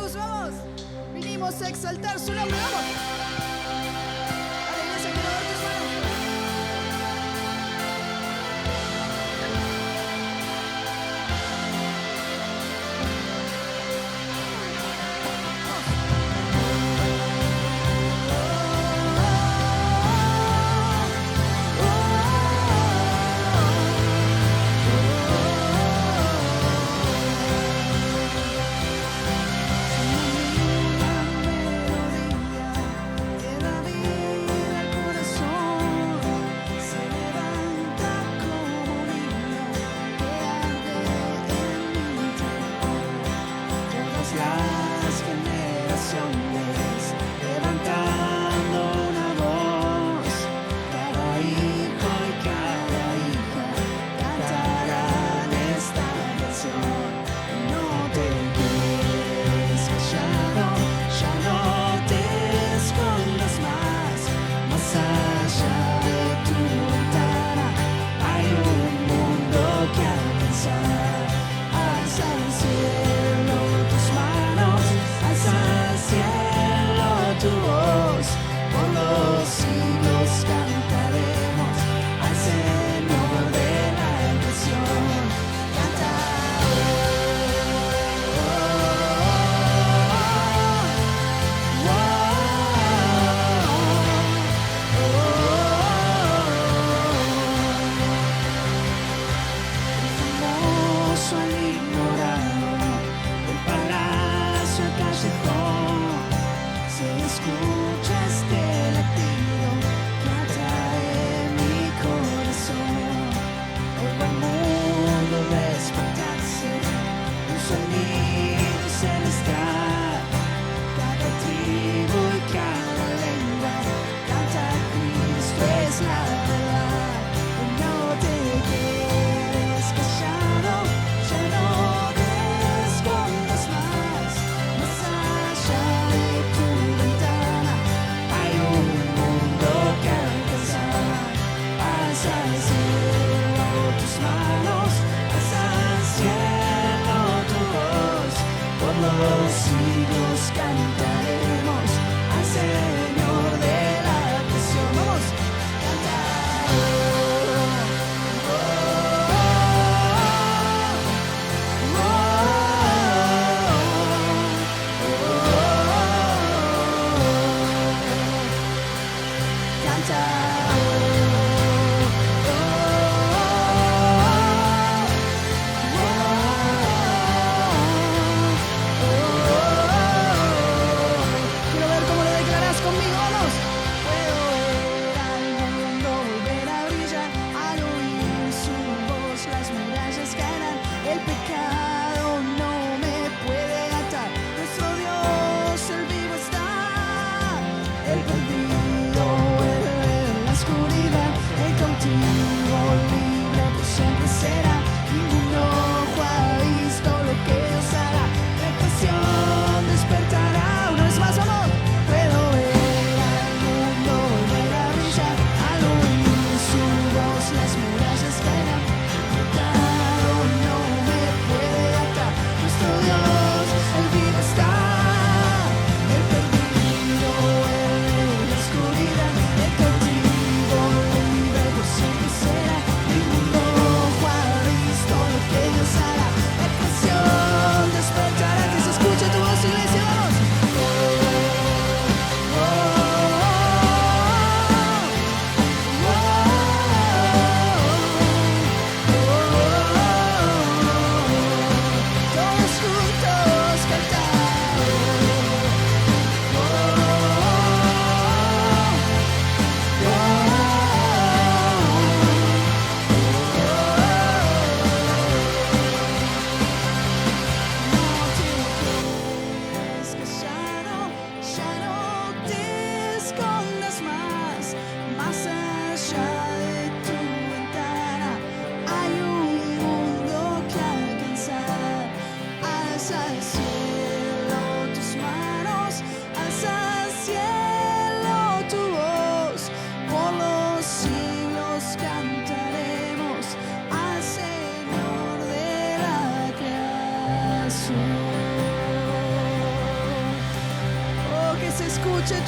Jesús, vamos. Vinimos a exaltar su nombre, vamos. A la iglesia, quiero ver tus manos.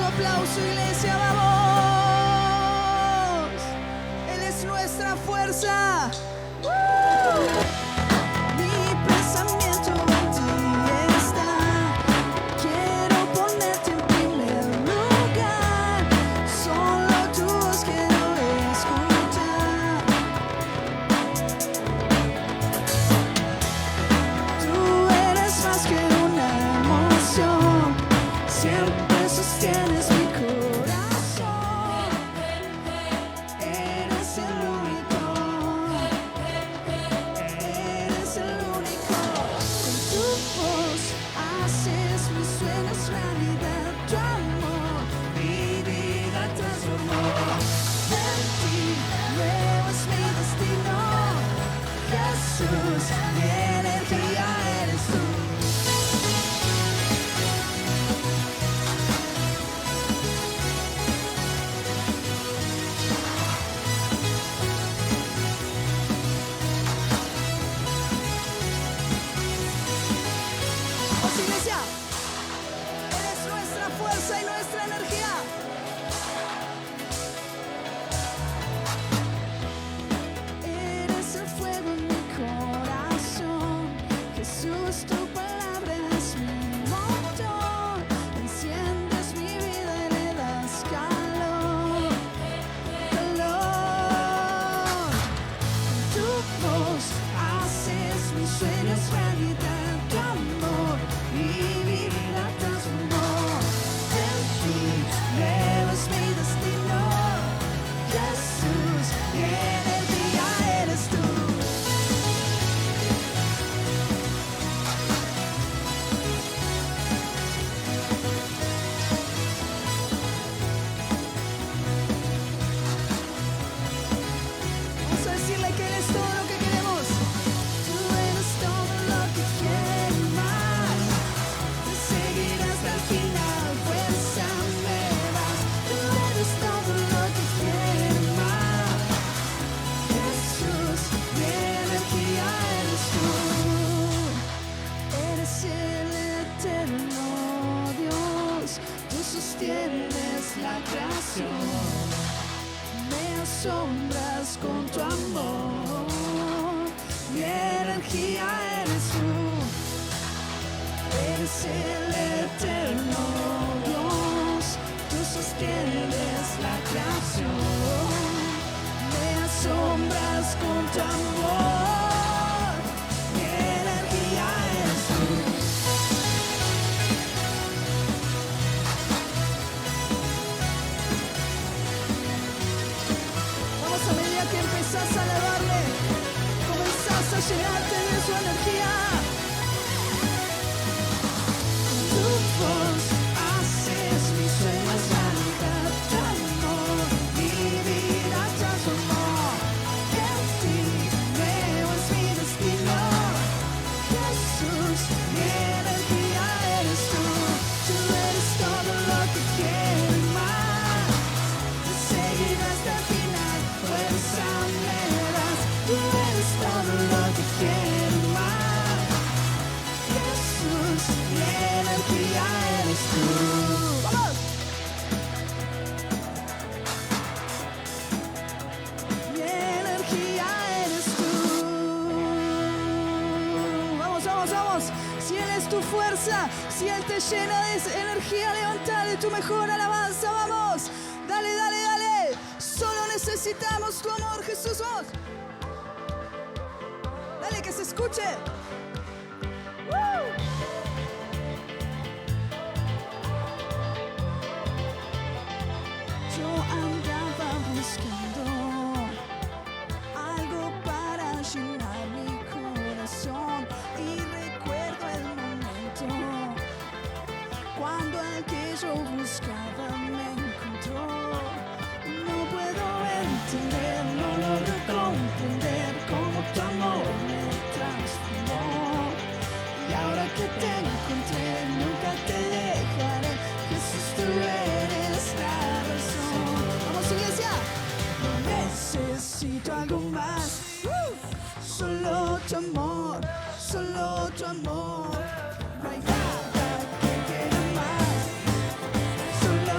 tu aplauso, iglesia, vamos. Él es nuestra fuerza. Mi pensamiento en ti está. Quiero ponerte en primer lugar. Solo tu voz quiero escuchar. Tú eres más que una emoción. Siempre sostienes mi corazón. Eres el único. Eres el único. Con tu voz haces mis sueños realidad. Tu amor mi vida transformó. En ti nuevo es mi destino. Jesús, mi energía eres tú. Vamos, iglesia. Eres nuestra fuerza y nuestra energía. Eres el fuego en mi corazón. Jesús, tu palabra es mi motor. Enciendes mi vida y le das calor. Calor. Con tu voz haces mis sueños realidad. Tu amor mi vida transformó. En ti nuevo es mi destino. Jesús, mi energía eres tú. Vamos a decirle que Él es todo lo que queremos. Tú eres todo lo que quiero más. Te seguiré hasta el final, fuerza me das. Tú eres todo lo que quiero más. Jesús, mi energía eres tú. Eres el eterno Dios. Tú sostienes la creación. Me asombras con tu amor. Mi energía eres tú. Eres el eterno Dios. Tú sostienes la creación. Me asombras con tu amor. Mi energía eres tú. Vamos, a medida que empezás a alabarle, comenzás a llenarte de su energía. Con tu voz haces mis sueños realidad. Tu amor mi vida transformó. En ti nuevo es mi destino. Jesús, mi energía eres tú. Tú eres todo lo que quiero y más. Te seguiré hasta el final, fuerza me das. Tú eres todo lo que quiero y más. Jesús, mi energía eres tú. ¡Vamos! Mi energía eres tú. Vamos, vamos, vamos. Si Él es tu fuerza, si Él te llena de energía, levantale tu mejor alabanza. Vamos. Dale, dale, dale. Solo necesitamos tu amor, Jesús. Vamos. Dale, que se escuche. ¡Woo! Yo andaba buscando algo para llenar mi corazón y recuerdo el momento cuando el que yo buscaba me encontró. No puedo entender, no logro comprender cómo tu amor me transformó. Y ahora que te encontré, nunca te dejaré. Jesús, tú eres la razón. Vamos, iglesia. No necesito algo más. Solo tu amor, solo tu amor. No hay nada que quiera más. Solo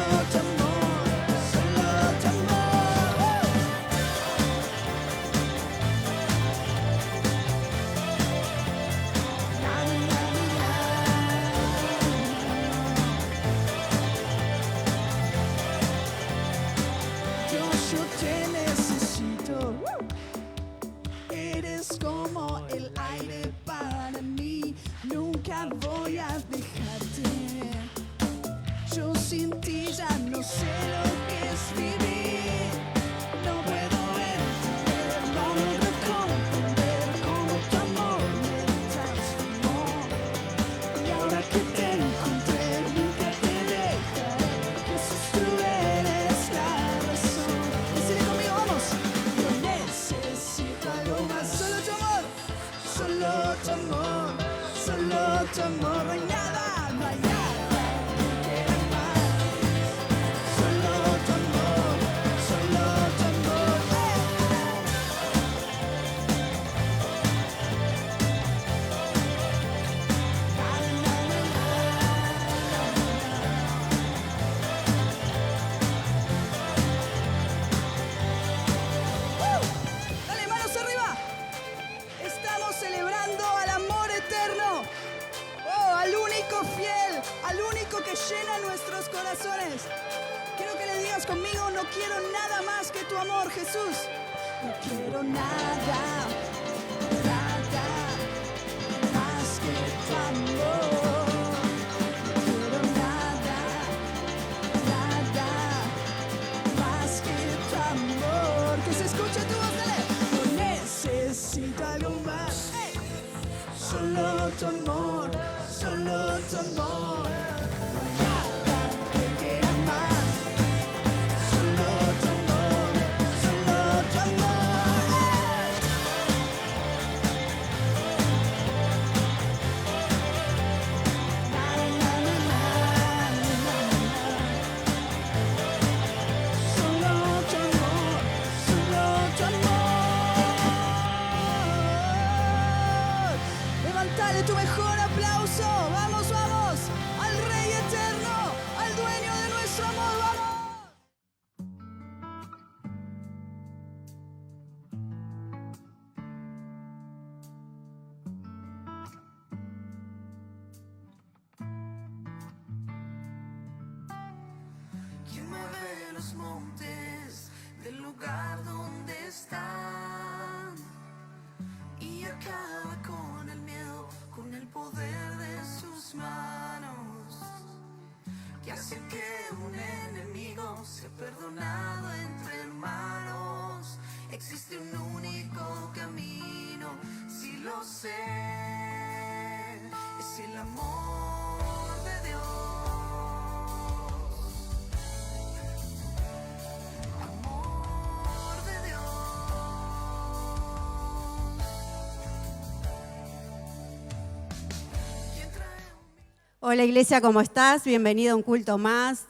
yo te necesito. Eres como el aire para mí, nunca voy a dejarte. Yo sin ti ya no sé lo que es vivir. No puedo entender, no logro comprender cómo tu amor me transformó. Y ahora que te encontré, nunca te dejaré. Jesús, tú eres la razón. Decide conmigo, vamos. Yo necesito algo más. Solo tu amor, solo tu amor, solo tu amor. No hay nada, no hay nada. Dale, manos arriba. Estamos celebrando al amor eterno. Oh, al único fiel, al único que llena nuestros corazones. Quiero que le digas conmigo, no quiero nada más que tu amor, Jesús. No quiero nada, nada más que tu amor. No quiero nada, nada más que tu amor. Que se escuche tu voz, dale. No necesito algo más. ¡Hey! Solo tu amor, solo tu amor. Nada que quiera más. Solo tu amor, solo tu amor. ¡Hey! Na, na, na, na, na, na. Solo tu amor, solo tu amor. Levantale tu mejor aplauso. Vamos, vamos. Al Rey eterno, al dueño de nuestro amor. Vamos. ¿Quién mueve los montes del lugar donde están? Y acaba con el miedo, con el poder de sus manos. Que hace que un enemigo sea perdonado entre hermanos. Existe un único camino, si lo sé, es el amor de Dios. Amor de Dios. ¿Quién trae un Hola Iglesia, ¿cómo estás? Bienvenido a un culto más.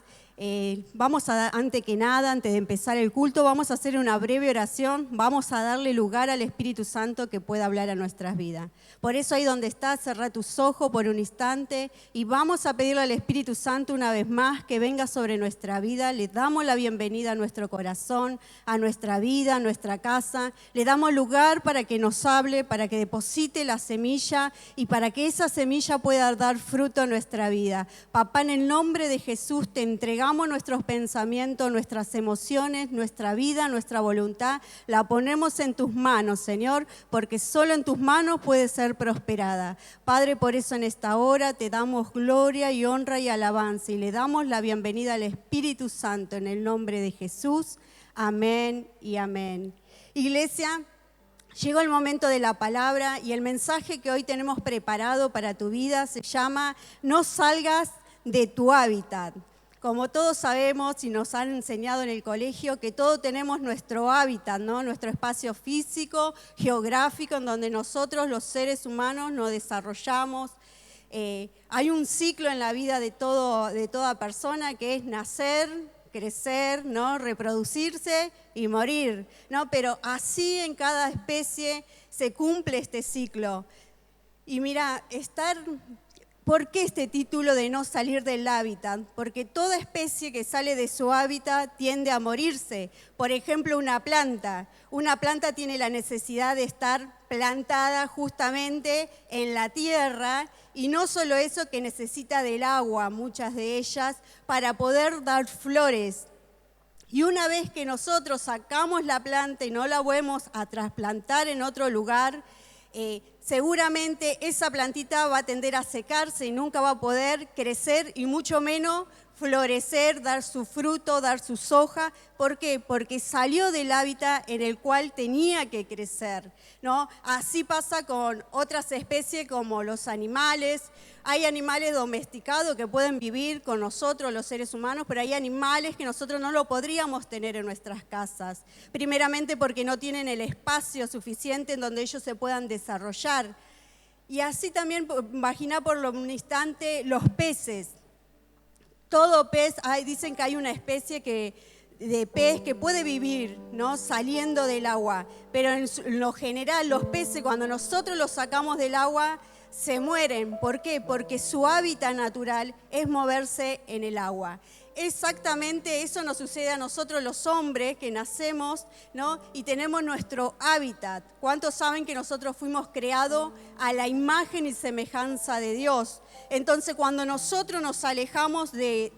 Vamos a, antes de empezar el culto, vamos a hacer una breve oración. Vamos a darle lugar al Espíritu Santo que pueda hablar a nuestras vidas. Por eso ahí donde estás, cerrá tus ojos por un instante y vamos a pedirle al Espíritu Santo una vez más que venga sobre nuestra vida. Le damos la bienvenida a nuestro corazón, a nuestra vida, a nuestra casa. Le damos lugar para que nos hable, para que deposite la semilla y para que esa semilla pueda dar fruto en nuestra vida. Papá, en el nombre de Jesús te entregamos nuestros pensamientos, nuestras emociones, nuestra vida, nuestra voluntad. La ponemos en tus manos, Señor, porque solo en tus manos puede ser prosperada. Padre, por eso en esta hora te damos gloria y honra y alabanza y le damos la bienvenida al Espíritu Santo en el nombre de Jesús. Amén y amén. Iglesia, llegó el momento de la palabra y el mensaje que hoy tenemos preparado para tu vida se llama No salgas de tu hábitat. Como todos sabemos y nos han enseñado en el colegio que todos tenemos nuestro hábitat, ¿no? Nuestro espacio físico, geográfico, en donde nosotros los seres humanos nos desarrollamos. Hay un ciclo en la vida de toda persona que es nacer, crecer, ¿no? Reproducirse y morir, ¿no? Pero así en cada especie se cumple este ciclo. Y mira, ¿por qué este título de no salir del hábitat? Porque toda especie que sale de su hábitat tiende a morirse. Por ejemplo, una planta tiene la necesidad de estar plantada justamente en la tierra y no solo eso, que necesita del agua, muchas de ellas, para poder dar flores. Y una vez que nosotros sacamos la planta y no la volvemos a trasplantar en otro lugar, seguramente esa plantita va a tender a secarse y nunca va a poder crecer y mucho menos florecer, dar su fruto, dar sus hojas. ¿Por qué? Porque salió del hábitat en el cual tenía que crecer, ¿no? Así pasa con otras especies como los animales. Hay animales domesticados que pueden vivir con nosotros, los seres humanos, pero hay animales que nosotros no lo podríamos tener en nuestras casas. Primeramente porque no tienen el espacio suficiente en donde ellos se puedan desarrollar. Y así también, imagina por un instante los peces. Todo pez, dicen que hay una especie de pez que puede vivir, ¿no?, saliendo del agua, pero en lo general los peces, cuando nosotros los sacamos del agua, se mueren. ¿Por qué? Porque su hábitat natural es moverse en el agua. Exactamente eso nos sucede a nosotros los hombres que nacemos, ¿no?, y tenemos nuestro hábitat. ¿Cuántos saben que nosotros fuimos creados a la imagen y semejanza de Dios? Entonces, cuando nosotros nos alejamos de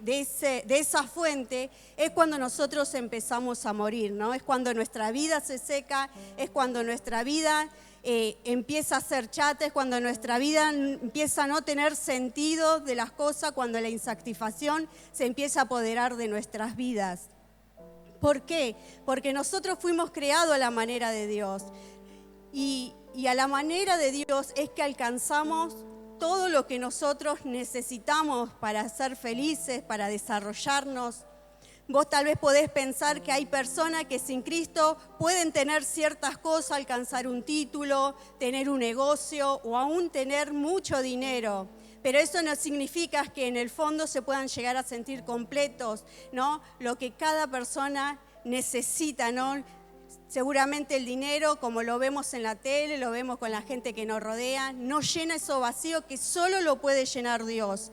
esa fuente, es cuando nosotros empezamos a morir, ¿no? Es cuando nuestra vida se seca, es cuando nuestra vida empieza a ser chata, es cuando nuestra vida empieza a no tener sentido de las cosas, cuando la insatisfacción se empieza a apoderar de nuestras vidas. ¿Por qué? Porque nosotros fuimos creados a la manera de Dios. Y a la manera de Dios es que alcanzamos todo lo que nosotros necesitamos para ser felices, para desarrollarnos. Vos tal vez podés pensar que hay personas que sin Cristo pueden tener ciertas cosas, alcanzar un título, tener un negocio o aún tener mucho dinero. Pero eso no significa que en el fondo se puedan llegar a sentir completos, ¿no? Lo que cada persona necesita, ¿no? Seguramente el dinero, como lo vemos en la tele, lo vemos con la gente que nos rodea, no llena esos vacíos que solo lo puede llenar Dios.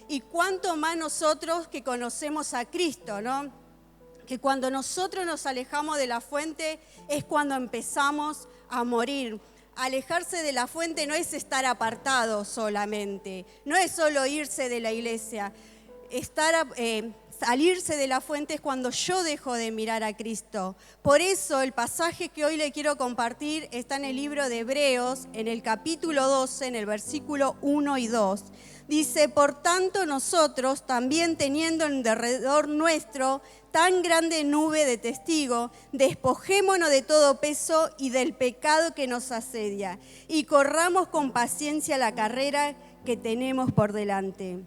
Y cuánto más nosotros que conocemos a Cristo, ¿no? Que cuando nosotros nos alejamos de la fuente es cuando empezamos a morir. Alejarse de la fuente no es estar apartado solamente, no es solo irse de la iglesia. Salirse de la fuente es cuando yo dejo de mirar a Cristo. Por eso el pasaje que hoy le quiero compartir está en el libro de Hebreos, en el capítulo 12, en el versículo 1 y 2. Dice, por tanto nosotros, también teniendo en derredor nuestro tan grande nube de testigos, despojémonos de todo peso y del pecado que nos asedia, y corramos con paciencia la carrera que tenemos por delante.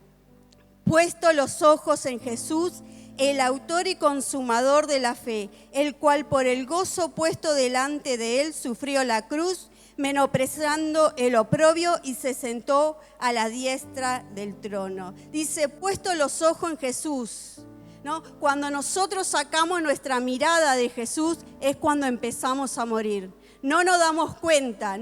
Puesto los ojos en Jesús, el autor y consumador de la fe, el cual por el gozo puesto delante de él sufrió la cruz, menospreciando el oprobio, y se sentó a la diestra del trono. Dice, puesto los ojos en Jesús, ¿no? Cuando nosotros sacamos nuestra mirada de Jesús es cuando empezamos a morir. No nos damos cuenta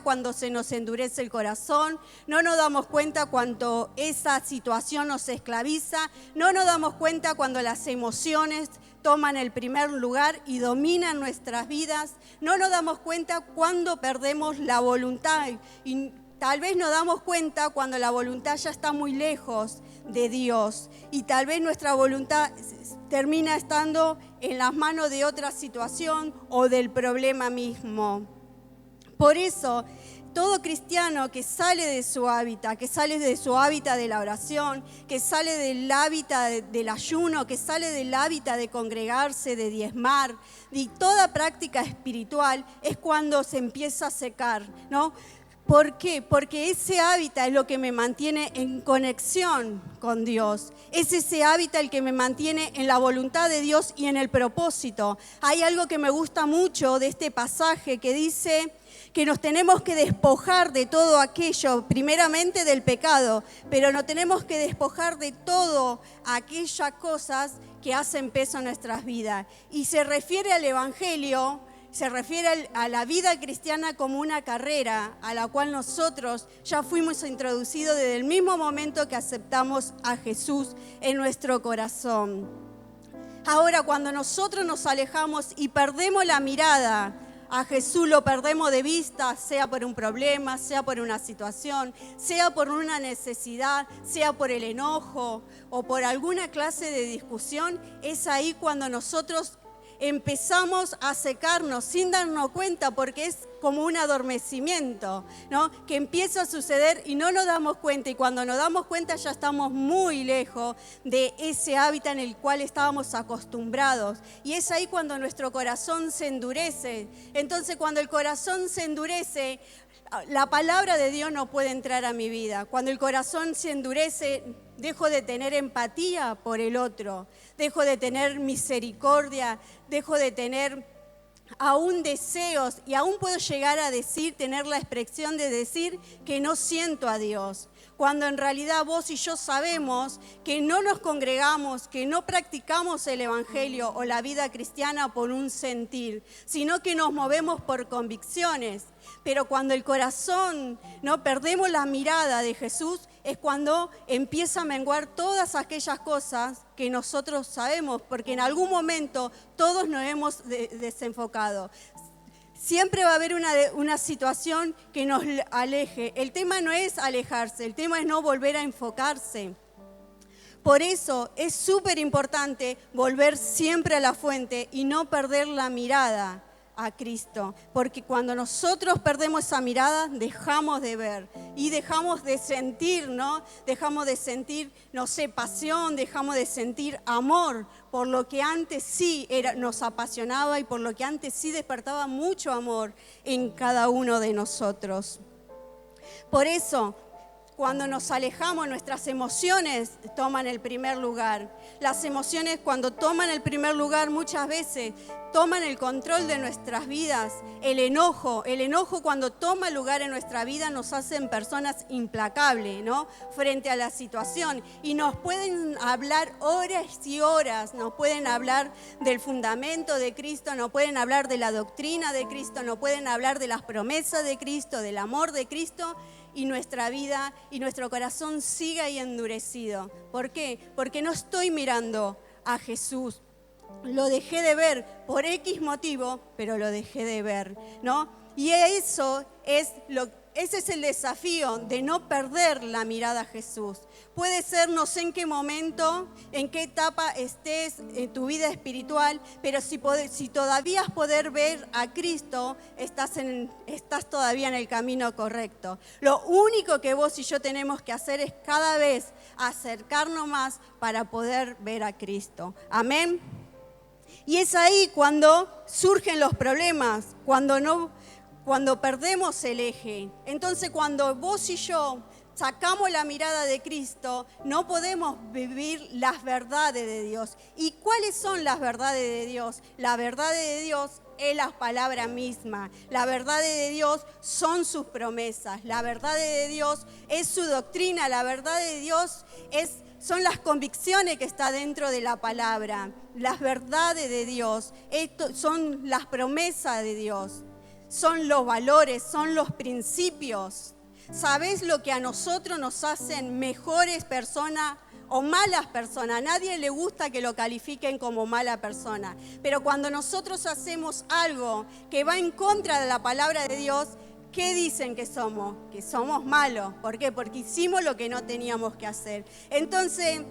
cuando se nos endurece el corazón, no nos damos cuenta cuando esa situación nos esclaviza, no nos damos cuenta cuando las emociones toman el primer lugar y dominan nuestras vidas, no nos damos cuenta cuando perdemos la voluntad y tal vez nos damos cuenta cuando la voluntad ya está muy lejos de Dios y tal vez nuestra voluntad termina estando en las manos de otra situación o del problema mismo. Por eso, todo cristiano que sale de su hábitat, de la oración, que sale del hábitat del ayuno, que sale del hábitat de congregarse, de diezmar, de toda práctica espiritual, es cuando se empieza a secar, ¿no? ¿Por qué? Porque ese hábitat es lo que me mantiene en conexión con Dios. Es ese hábitat el que me mantiene en la voluntad de Dios y en el propósito. Hay algo que me gusta mucho de este pasaje que dice que nos tenemos que despojar de todo aquello, primeramente del pecado, pero nos tenemos que despojar de todo aquellas cosas que hacen peso en nuestras vidas. Y se refiere al Evangelio, se refiere a la vida cristiana como una carrera a la cual nosotros ya fuimos introducidos desde el mismo momento que aceptamos a Jesús en nuestro corazón. Ahora, cuando nosotros nos alejamos y perdemos la mirada a Jesús lo perdemos de vista, sea por un problema, sea por una situación, sea por una necesidad, sea por el enojo o por alguna clase de discusión, es ahí cuando nosotros empezamos a secarnos sin darnos cuenta, porque es como un adormecimiento, ¿no? Que empieza a suceder y no nos damos cuenta, y cuando nos damos cuenta ya estamos muy lejos de ese hábitat en el cual estábamos acostumbrados, y es ahí cuando nuestro corazón se endurece. Entonces, cuando el corazón se endurece, la palabra de Dios no puede entrar a mi vida. Cuando el corazón se endurece, dejo de tener empatía por el otro, dejo de tener misericordia, dejo de tener aún deseos, y aún puedo llegar a tener la expresión de decir que no siento a Dios. Cuando en realidad vos y yo sabemos que no nos congregamos, que no practicamos el Evangelio o la vida cristiana por un sentir, sino que nos movemos por convicciones. Pero cuando el corazón, ¿no?, perdemos la mirada de Jesús, es cuando empieza a menguar todas aquellas cosas que nosotros sabemos, porque en algún momento todos nos hemos desenfocado. Siempre va a haber una situación que nos aleje. El tema no es alejarse, el tema es no volver a enfocarse. Por eso es súper importante volver siempre a la fuente y no perder la mirada a Cristo, porque cuando nosotros perdemos esa mirada, dejamos de ver y dejamos de sentir, ¿no? Dejamos de sentir, no sé, pasión, dejamos de sentir amor por lo que antes sí nos apasionaba y por lo que antes sí despertaba mucho amor en cada uno de nosotros. Por eso, cuando nos alejamos, nuestras emociones toman el primer lugar. Las emociones, cuando toman el primer lugar, muchas veces toman el control de nuestras vidas. El enojo cuando toma lugar en nuestra vida nos hacen personas implacables, ¿no?, frente a la situación. Y nos pueden hablar horas y horas, nos pueden hablar del fundamento de Cristo, nos pueden hablar de la doctrina de Cristo, nos pueden hablar de las promesas de Cristo, del amor de Cristo, y nuestra vida y nuestro corazón sigue ahí endurecido. ¿Por qué? Porque no estoy mirando a Jesús. Lo dejé de ver por X motivo, pero lo dejé de ver, ¿no? Y ese es el desafío de no perder la mirada a Jesús. Puede ser, no sé en qué momento, en qué etapa estés en tu vida espiritual, pero si todavía poder ver a Cristo, estás todavía en el camino correcto. Lo único que vos y yo tenemos que hacer es cada vez acercarnos más para poder ver a Cristo. Amén. Y es ahí cuando surgen los problemas, cuando perdemos el eje. Entonces, cuando vos y yo sacamos la mirada de Cristo, no podemos vivir las verdades de Dios. ¿Y cuáles son las verdades de Dios? La verdad de Dios es la palabra misma. La verdad de Dios son sus promesas. La verdad de Dios es su doctrina. La verdad de Dios son las convicciones que está dentro de la palabra. Las verdades de Dios son las promesas de Dios. Son los valores, son los principios. ¿Sabés lo que a nosotros nos hacen mejores personas o malas personas? A nadie le gusta que lo califiquen como mala persona. Pero cuando nosotros hacemos algo que va en contra de la palabra de Dios, ¿qué dicen que somos? Que somos malos. ¿Por qué? Porque hicimos lo que no teníamos que hacer. Entonces,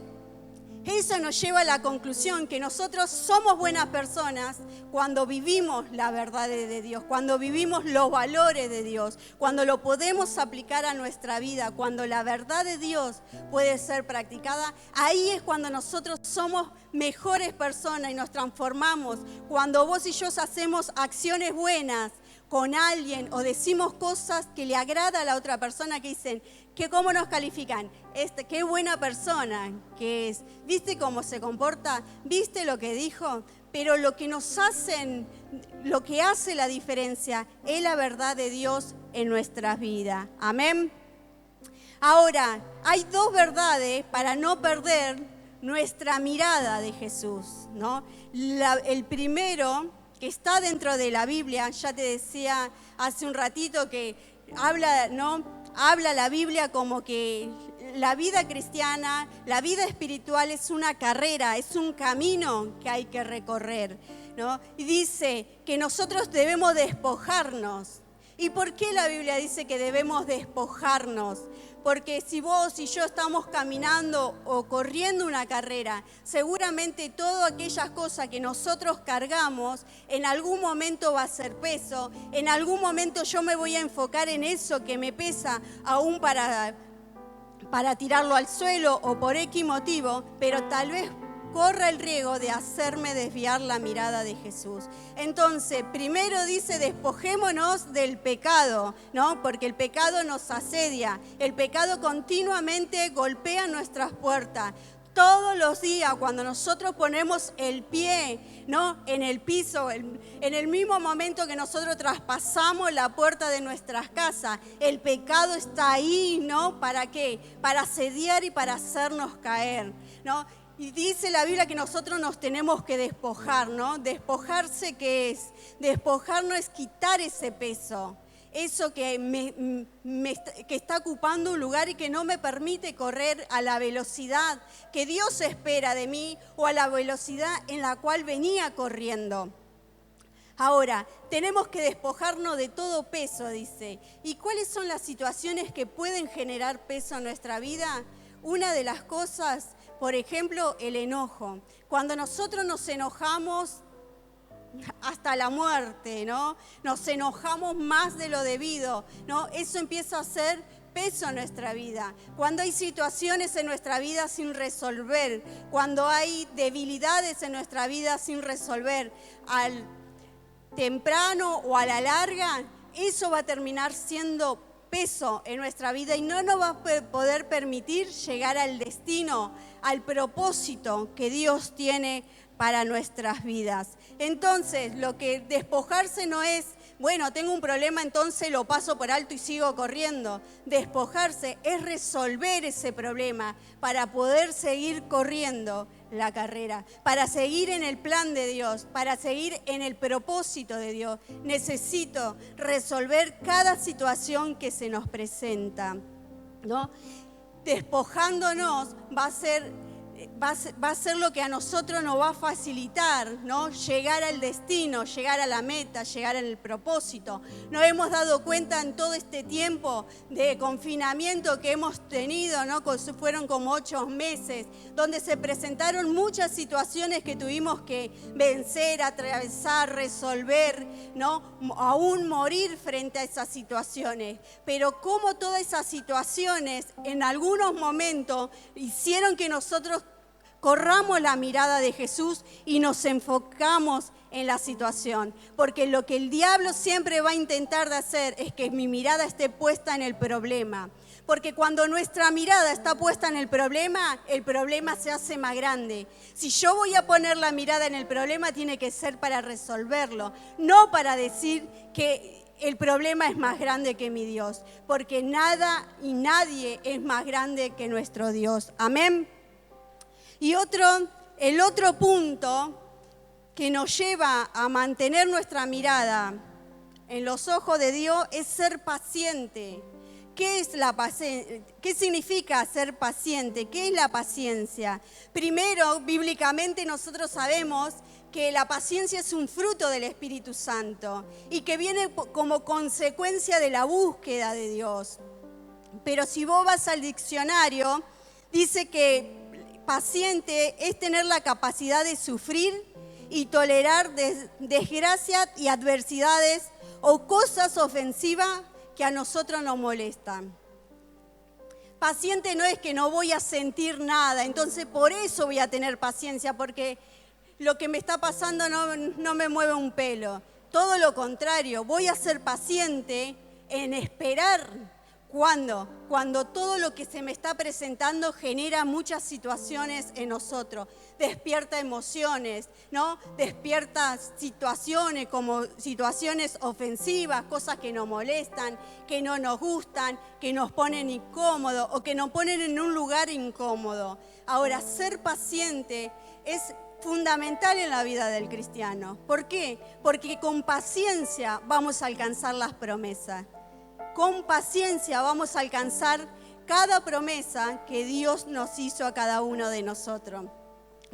eso nos lleva a la conclusión que nosotros somos buenas personas cuando vivimos la verdad de Dios, cuando vivimos los valores de Dios, cuando lo podemos aplicar a nuestra vida, cuando la verdad de Dios puede ser practicada. Ahí es cuando nosotros somos mejores personas y nos transformamos. Cuando vos y yo hacemos acciones buenas con alguien o decimos cosas que le agrada a la otra persona, que dicen, que ¿cómo nos califican? Qué buena persona que es. ¿Viste cómo se comporta? ¿Viste lo que dijo? Pero lo que hace la diferencia es la verdad de Dios en nuestras vidas. Amén. Ahora, hay dos verdades para no perder nuestra mirada de Jesús, ¿no? El primero, que está dentro de la Biblia, ya te decía hace un ratito que habla la Biblia como que la vida cristiana, la vida espiritual es una carrera, es un camino que hay que recorrer. ¿no? Y dice que nosotros debemos despojarnos. ¿Y por qué la Biblia dice que debemos despojarnos? Porque si vos y yo estamos caminando o corriendo una carrera, seguramente todas aquellas cosas que nosotros cargamos, en algún momento va a ser peso, en algún momento yo me voy a enfocar en eso que me pesa aún para tirarlo al suelo o por X motivo, pero tal vez corra el riesgo de hacerme desviar la mirada de Jesús. Entonces, primero dice, despojémonos del pecado, ¿no? Porque el pecado nos asedia, el pecado continuamente golpea nuestras puertas. Todos los días, cuando nosotros ponemos el pie, ¿no?, en el piso, en el mismo momento que nosotros traspasamos la puerta de nuestras casas, el pecado está ahí, ¿no? ¿Para qué? Para asediar y para hacernos caer, ¿no? Y dice la Biblia que nosotros nos tenemos que despojar, ¿no? ¿Despojarse qué es? Despojar no es quitar ese peso. Eso que que está ocupando un lugar y que no me permite correr a la velocidad que Dios espera de mí o a la velocidad en la cual venía corriendo. Ahora, tenemos que despojarnos de todo peso, dice. ¿Y cuáles son las situaciones que pueden generar peso en nuestra vida? Una de las cosas, por ejemplo, el enojo. Cuando nosotros nos enojamos hasta la muerte, ¿no? Nos enojamos más de lo debido, ¿no? Eso empieza a ser peso en nuestra vida. Cuando hay situaciones en nuestra vida sin resolver, cuando hay debilidades en nuestra vida sin resolver, al temprano o a la larga, eso va a terminar siendo peso en nuestra vida y no nos va a poder permitir llegar al destino, al propósito que Dios tiene para nuestras vidas. Entonces, lo que despojarse no es, bueno, tengo un problema, entonces lo paso por alto y sigo corriendo. Despojarse es resolver ese problema para poder seguir corriendo la carrera, para seguir en el plan de Dios, para seguir en el propósito de Dios. Necesito resolver cada situación que se nos presenta, ¿no? Despojándonos va a ser lo que a nosotros nos va a facilitar, ¿no? Llegar al destino, llegar a la meta, llegar al propósito. Nos hemos dado cuenta en todo este tiempo de confinamiento que hemos tenido, ¿no? Fueron como 8 meses, donde se presentaron muchas situaciones que tuvimos que vencer, atravesar, resolver, ¿no? Aún morir frente a esas situaciones. Pero cómo todas esas situaciones en algunos momentos hicieron que nosotros corramos la mirada de Jesús y nos enfocamos en la situación. Porque lo que el diablo siempre va a intentar de hacer es que mi mirada esté puesta en el problema. Porque cuando nuestra mirada está puesta en el problema se hace más grande. Si yo voy a poner la mirada en el problema, tiene que ser para resolverlo, no para decir que el problema es más grande que mi Dios. Porque nada y nadie es más grande que nuestro Dios. Amén. Y el otro punto que nos lleva a mantener nuestra mirada en los ojos de Dios es ser paciente. ¿Qué significa ser paciente? ¿Qué es la paciencia? Primero, bíblicamente nosotros sabemos que la paciencia es un fruto del Espíritu Santo y que viene como consecuencia de la búsqueda de Dios. Pero si vos vas al diccionario, dice que paciente es tener la capacidad de sufrir y tolerar desgracias y adversidades o cosas ofensivas que a nosotros nos molestan. Paciente no es que no voy a sentir nada, entonces por eso voy a tener paciencia, porque lo que me está pasando no me mueve un pelo. Todo lo contrario, voy a ser paciente en esperar. ¿Cuándo? Cuando todo lo que se me está presentando genera muchas situaciones en nosotros, despierta emociones, ¿no? Despierta situaciones como situaciones ofensivas, cosas que nos molestan, que no nos gustan, que nos ponen incómodos o que nos ponen en un lugar incómodo. Ahora, ser paciente es fundamental en la vida del cristiano. ¿Por qué? Porque con paciencia vamos a alcanzar las promesas. Con paciencia vamos a alcanzar cada promesa que Dios nos hizo a cada uno de nosotros.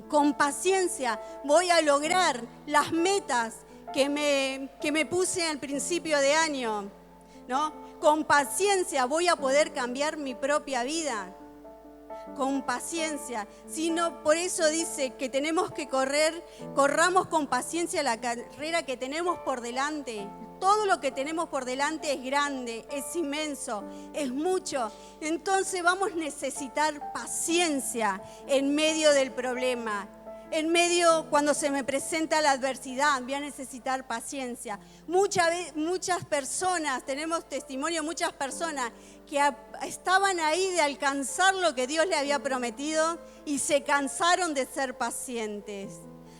Con paciencia voy a lograr las metas que me puse al principio de año, ¿no? Con paciencia voy a poder cambiar mi propia vida. Con paciencia, sino por eso dice que tenemos que corramos con paciencia la carrera que tenemos por delante. Todo lo que tenemos por delante es grande, es inmenso, es mucho. Entonces vamos a necesitar paciencia en medio del problema. En medio, cuando se me presenta la adversidad, voy a necesitar paciencia. Muchas personas, tenemos testimonio, muchas personas que estaban ahí de alcanzar lo que Dios le había prometido y se cansaron de ser pacientes.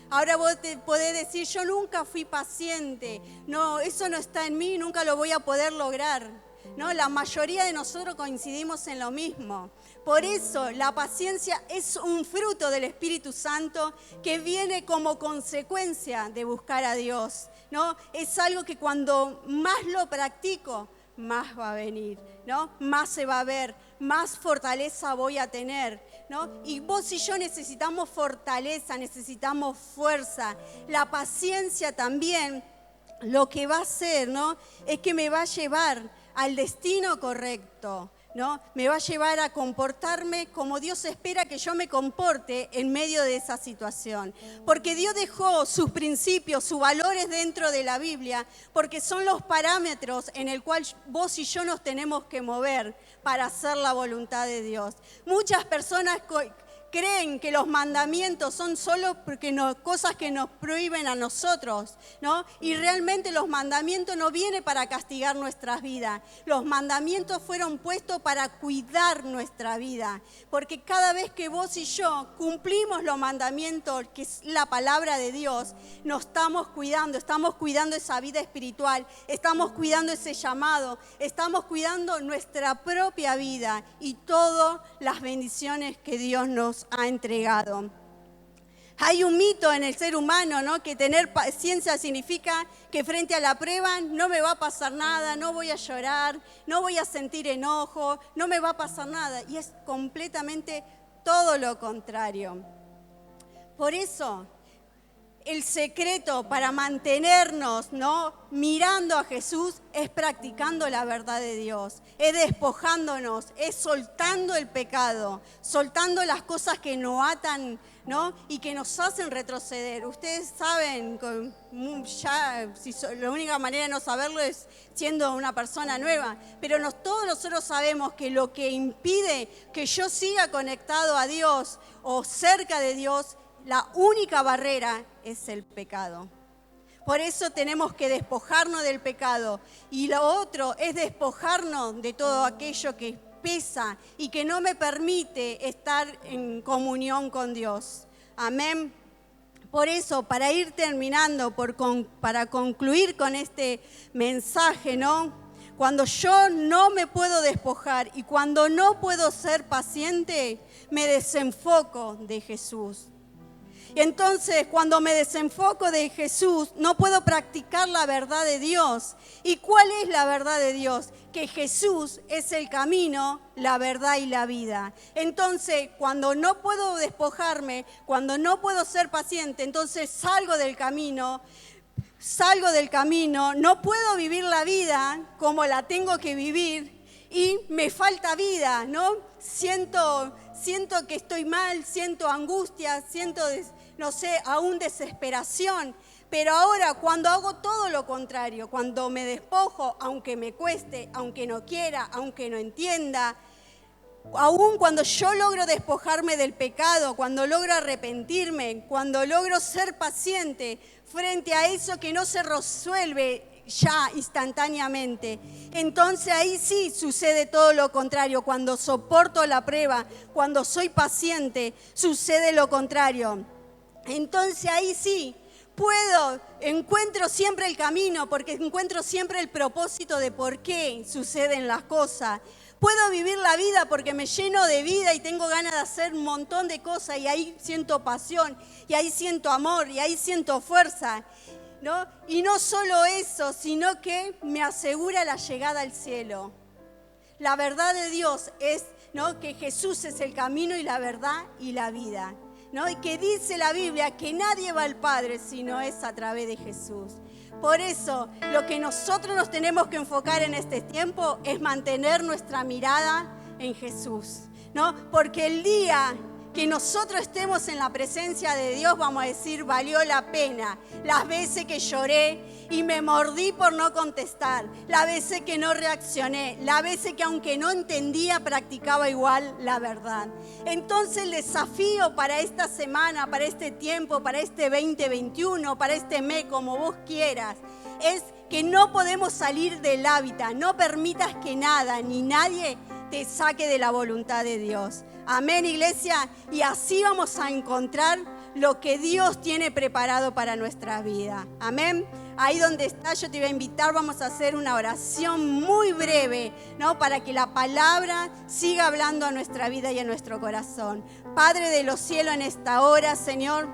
Ahora vos te podés decir, yo nunca fui paciente, no, eso no está en mí, nunca lo voy a poder lograr. No, la mayoría de nosotros coincidimos en lo mismo. Por eso la paciencia es un fruto del Espíritu Santo que viene como consecuencia de buscar a Dios, ¿no? Es algo que cuando más lo practico, más va a venir, ¿no? Más se va a ver, más fortaleza voy a tener, ¿no? Y vos y yo necesitamos fortaleza, necesitamos fuerza. La paciencia también lo que va a hacer, ¿no? Es que me va a llevar al destino correcto, ¿no? Me va a llevar a comportarme como Dios espera que yo me comporte en medio de esa situación. Porque Dios dejó sus principios, sus valores dentro de la Biblia, porque son los parámetros en el cual vos y yo nos tenemos que mover para hacer la voluntad de Dios. Muchas personas creen que los mandamientos son solo porque cosas que nos prohíben a nosotros, ¿no? Y realmente los mandamientos no vienen para castigar nuestras vidas. Los mandamientos fueron puestos para cuidar nuestra vida. Porque cada vez que vos y yo cumplimos los mandamientos, que es la palabra de Dios, nos estamos cuidando esa vida espiritual, estamos cuidando ese llamado, estamos cuidando nuestra propia vida y todas las bendiciones que Dios nos ha entregado. Hay un mito en el ser humano, ¿no? Que tener paciencia significa que frente a la prueba no me va a pasar nada, no voy a llorar, no voy a sentir enojo, no me va a pasar nada. Y es completamente todo lo contrario. Por eso, el secreto para mantenernos, ¿no?, mirando a Jesús es practicando la verdad de Dios, es despojándonos, es soltando el pecado, soltando las cosas que nos atan, ¿no?, y que nos hacen retroceder. Ustedes saben, la única manera de no saberlo es siendo una persona nueva, pero todos nosotros sabemos que lo que impide que yo siga conectado a Dios o cerca de Dios, la única barrera es el pecado. Por eso tenemos que despojarnos del pecado. Y lo otro es despojarnos de todo aquello que pesa y que no me permite estar en comunión con Dios. Amén. Por eso, para ir terminando, para concluir con este mensaje, ¿no? Cuando yo no me puedo despojar y cuando no puedo ser paciente, me desenfoco de Jesús. Y entonces, cuando me desenfoco de Jesús, no puedo practicar la verdad de Dios. ¿Y cuál es la verdad de Dios? Que Jesús es el camino, la verdad y la vida. Entonces, cuando no puedo despojarme, cuando no puedo ser paciente, entonces salgo del camino, no puedo vivir la vida como la tengo que vivir y me falta vida, ¿no? Siento que estoy mal, siento angustia, siento, no sé, aún desesperación. Pero ahora, cuando hago todo lo contrario, cuando me despojo, aunque me cueste, aunque no quiera, aunque no entienda, aún cuando yo logro despojarme del pecado, cuando logro arrepentirme, cuando logro ser paciente frente a eso que no se resuelve ya instantáneamente, entonces ahí sí sucede todo lo contrario. Cuando soporto la prueba, cuando soy paciente, sucede lo contrario. Entonces ahí sí encuentro siempre el camino, porque encuentro siempre el propósito de por qué suceden las cosas. Puedo vivir la vida porque me lleno de vida y tengo ganas de hacer un montón de cosas, y ahí siento pasión, y ahí siento amor, y ahí siento fuerza, ¿no? Y no solo eso, sino que me asegura la llegada al cielo. La verdad de Dios es, ¿no?, que Jesús es el camino y la verdad y la vida. ¿no? Y que dice la Biblia que nadie va al Padre si no es a través de Jesús. Por eso, lo que nosotros nos tenemos que enfocar en este tiempo es mantener nuestra mirada en Jesús, ¿no? Porque el día que nosotros estemos en la presencia de Dios, vamos a decir, valió la pena. Las veces que lloré y me mordí por no contestar, las veces que no reaccioné, las veces que aunque no entendía, practicaba igual la verdad. Entonces el desafío para esta semana, para este tiempo, para este 2021, para este mes, como vos quieras, es que no podemos salir del hábitat. No permitas que nada ni nadie te saque de la voluntad de Dios. Amén, iglesia. Y así vamos a encontrar lo que Dios tiene preparado para nuestra vida. Amén. Ahí donde estás, yo te voy a invitar, vamos a hacer una oración muy breve, ¿no? Para que la palabra siga hablando a nuestra vida y a nuestro corazón. Padre de los cielos, en esta hora, Señor,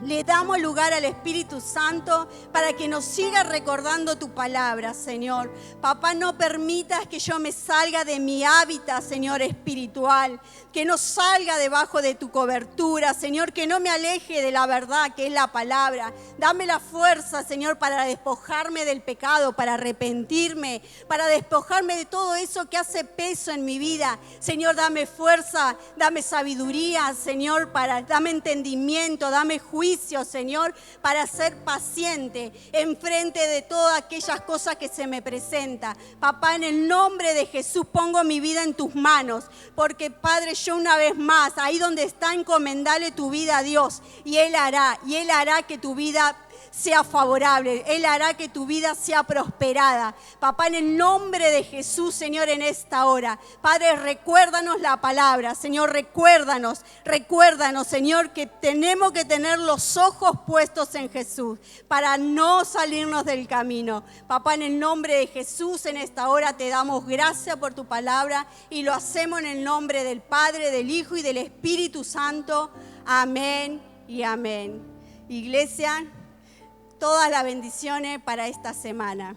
le damos lugar al Espíritu Santo para que nos siga recordando tu palabra, Señor. Papá, no permitas que yo me salga de mi hábitat, Señor, espiritual. Que no salga debajo de tu cobertura, Señor. Que no me aleje de la verdad, que es la palabra. Dame la fuerza, Señor, para despojarme del pecado, para arrepentirme, para despojarme de todo eso que hace peso en mi vida. Señor, dame fuerza, dame sabiduría, Señor, dame entendimiento, dame juicio, Señor, para ser paciente enfrente de todas aquellas cosas que se me presentan. Papá, en el nombre de Jesús pongo mi vida en tus manos, porque Padre, yo una vez más, ahí donde está, encomendale tu vida a Dios, y Él hará que tu vida sea favorable, Él hará que tu vida sea prosperada. Papá, en el nombre de Jesús, Señor, en esta hora, Padre, recuérdanos la palabra, Señor, recuérdanos, Señor, que tenemos que tener los ojos puestos en Jesús para no salirnos del camino. Papá, en el nombre de Jesús, en esta hora te damos gracias por tu palabra y lo hacemos en el nombre del Padre, del Hijo y del Espíritu Santo. Amén y amén. Iglesia, todas las bendiciones para esta semana.